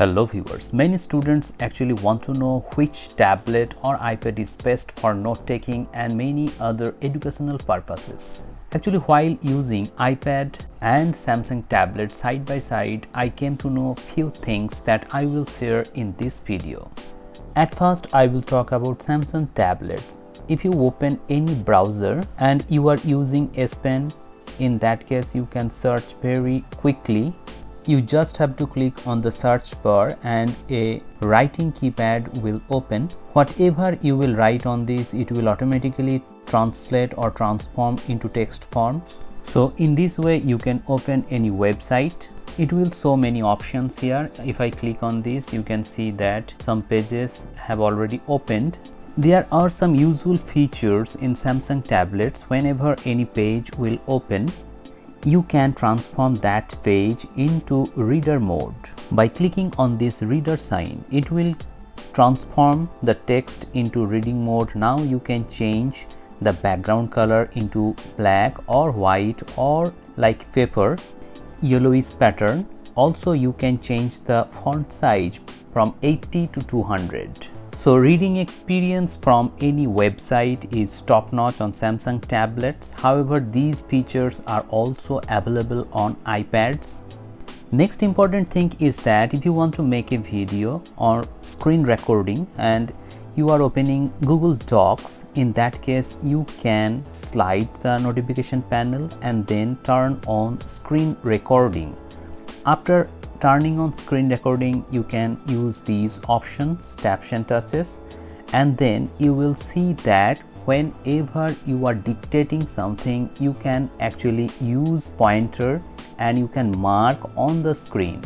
Hello viewers, many students actually want to know which tablet or iPad is best for note taking and many other educational purposes. Actually, while using iPad and Samsung tablet side by side, I came to know few things that I will share in this video. At first, I will talk about Samsung tablets. If you open any browser and you are using S Pen, in that case you can search very quickly. You just have to click on the search bar and a writing keypad will open. Whatever you will write on this, it will automatically translate or transform into text form. So in this way you can open any website. It will show many options here. If I click on this, you can see that some pages have already opened. There are some useful features in Samsung tablets. Whenever any page will open, you can transform that page into reader mode. By clicking on this reader sign, it will transform the text into reading mode. Now you can change the background color into black or white or like paper, yellowish pattern. Also you can change the font size from 80 to 200. So reading experience from any website is top-notch on Samsung tablets. However, these features are also available on iPads. Next important thing is that if you want to make a video or screen recording and you are opening Google Docs, in that case you can slide the notification panel and then turn on screen recording. After turning on screen recording, you can use these options, taps and touches, and then you will see that whenever you are dictating something, you can actually use pointer and you can mark on the screen.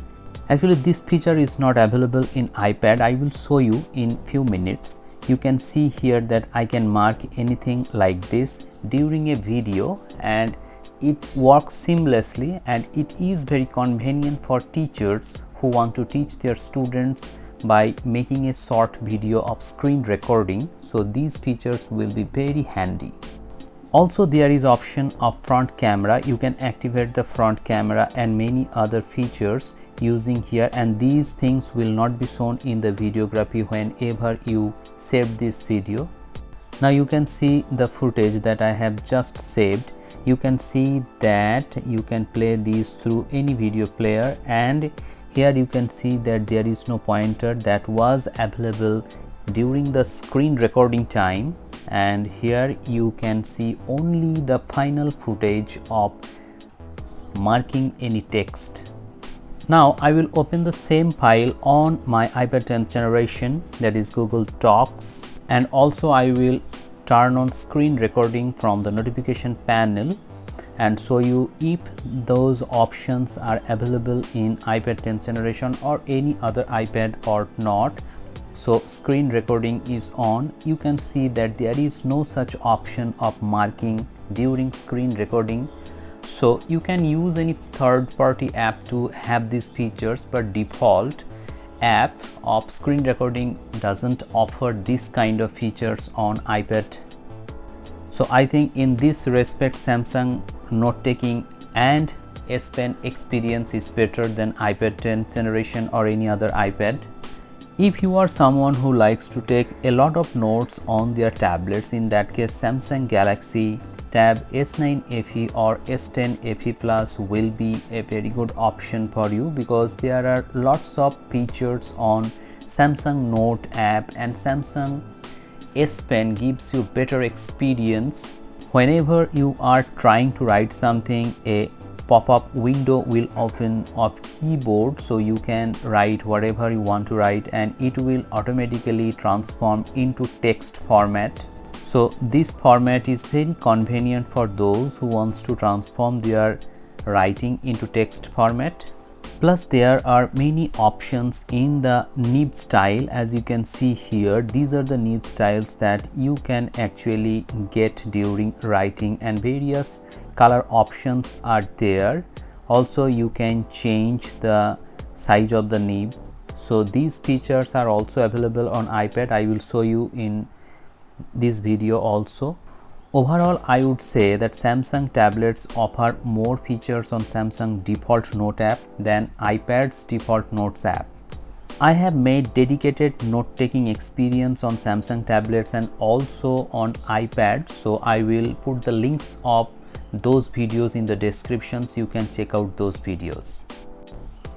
Actually, this feature is not available in iPad. I will show you in few minutes. You can see here that I can mark anything like this during a video, and it works seamlessly, and it is very convenient for teachers who want to teach their students by making a short video of screen recording. So these features will be very handy. Also, there is option of front camera. You can activate the front camera and many other features using here, and these things will not be shown in the videography whenever you save this video. Now you can see the footage that I have just saved. You can see that you can play these through any video player, and here you can see that there is no pointer that was available during the screen recording time, and here you can see only the final footage of marking any text. Now I will open the same file on my iPad 10th generation, that is Google Docs, and also I will turn on screen recording from the notification panel and show you if those options are available in iPad 10th generation or any other iPad or not. So screen recording is on. You can see that there is no such option of marking during screen recording. So you can use any third-party app to have these features, but default app of screen recording doesn't offer this kind of features on iPad. So I think in this respect, Samsung note-taking and S Pen experience is better than iPad 10th generation or any other iPad. If you are someone who likes to take a lot of notes on their tablets, in that case Samsung Galaxy Tab S9 FE or S10 FE Plus will be a very good option for you, because there are lots of features on Samsung Note app, and Samsung S Pen gives you better experience. Whenever you are trying to write something, a pop-up window will open of keyboard, so you can write whatever you want to write and it will automatically transform into text format. So this format is very convenient for those who wants to transform their writing into text format. Plus there are many options in the nib style. As you can see here, these are the nib styles that you can actually get during writing, and various color options are there. Also you can change the size of the nib. So these features are also available on iPad. I will show you in this video also. Overall, I would say that Samsung tablets offer more features on Samsung default Note app than iPad's default Notes app. I have made dedicated note-taking experience on Samsung tablets and also on iPad, so I will put the links of those videos in the descriptions. You can check out those videos.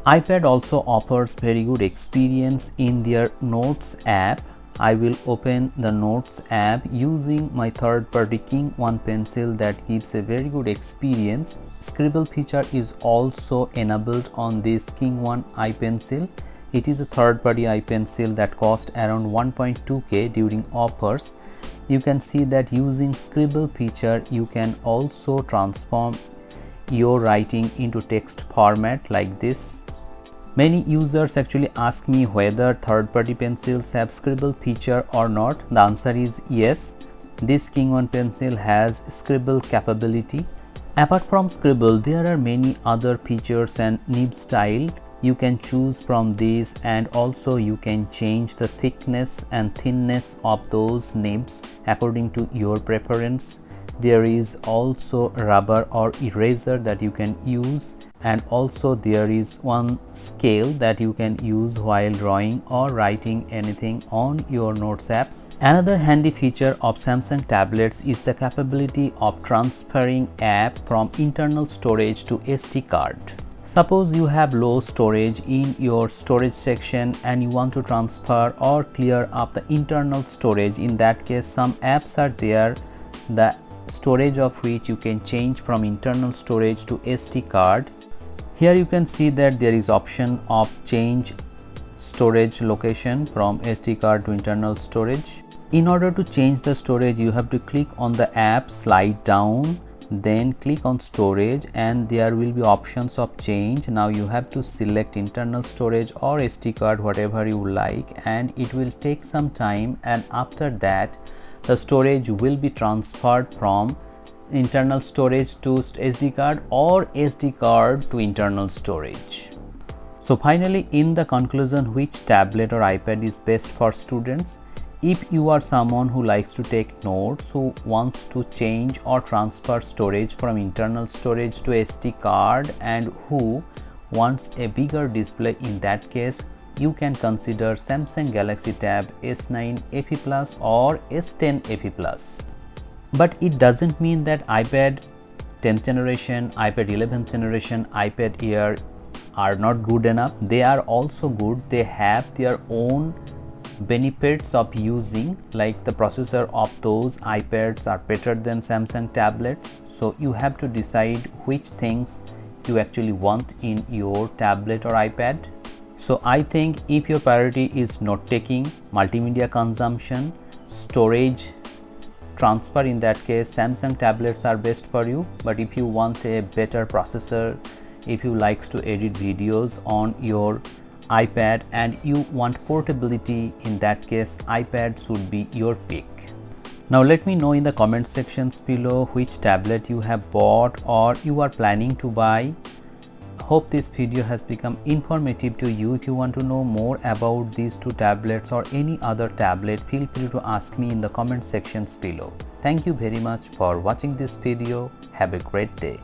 iPad also offers very good experience in their Notes app. I will open the Notes app using my third-party Kingone pencil that gives a very good experience. Scribble feature is also enabled on this Kingone ipencil. It is a third-party ipencil that cost around 1.2k during offers. You can see that using Scribble feature, you can also transform your writing into text format like this. Many users actually ask me whether third-party pencils have Scribble feature or not. The answer is yes. This Kingone pencil has Scribble capability. Apart from Scribble, there are many other features and nib style. You can choose from these, and also you can change the thickness and thinness of those nibs according to your preference. There is also rubber or eraser that you can use, and also there is one scale that you can use while drawing or writing anything on your Notes app. Another handy feature of Samsung tablets is the capability of transferring app from internal storage to SD card. Suppose you have low storage in your storage section and you want to transfer or clear up the internal storage. In that case, some apps are there, the storage of which you can change from internal storage to SD card. Here you can see that there is option of change storage location from SD card to internal storage. In order to change the storage, you have to click on the app, slide down, then click on storage, and there will be options of change. Now you have to select internal storage or SD card, whatever you like, and it will take some time, and after that the storage will be transferred from internal storage to SD card or SD card to internal storage. So finally, in the conclusion, which tablet or iPad is best for students? If you are someone who likes to take notes, who wants to change or transfer storage from internal storage to SD card, and who wants a bigger display, in that case you can consider Samsung Galaxy Tab S9 FE Plus or S10 FE Plus. But it doesn't mean that iPad 10th generation, iPad 11th generation, iPad Air are not good enough. They are also good. They have their own benefits of using, like the processor of those iPads are better than Samsung tablets. So you have to decide which things you actually want in your tablet or iPad. So I think if your priority is note taking, multimedia consumption, storage transfer, in that case Samsung tablets are best for you. But if you want a better processor, if you likes to edit videos on your iPad and you want portability, in that case iPad should be your pick. Now let me know in the comment sections below which tablet you have bought or you are planning to buy. Hope this video has become informative to you. If you want to know more about these two tablets or any other tablet, feel free to ask me in the comment sections below. Thank you very much for watching this video. Have a great day.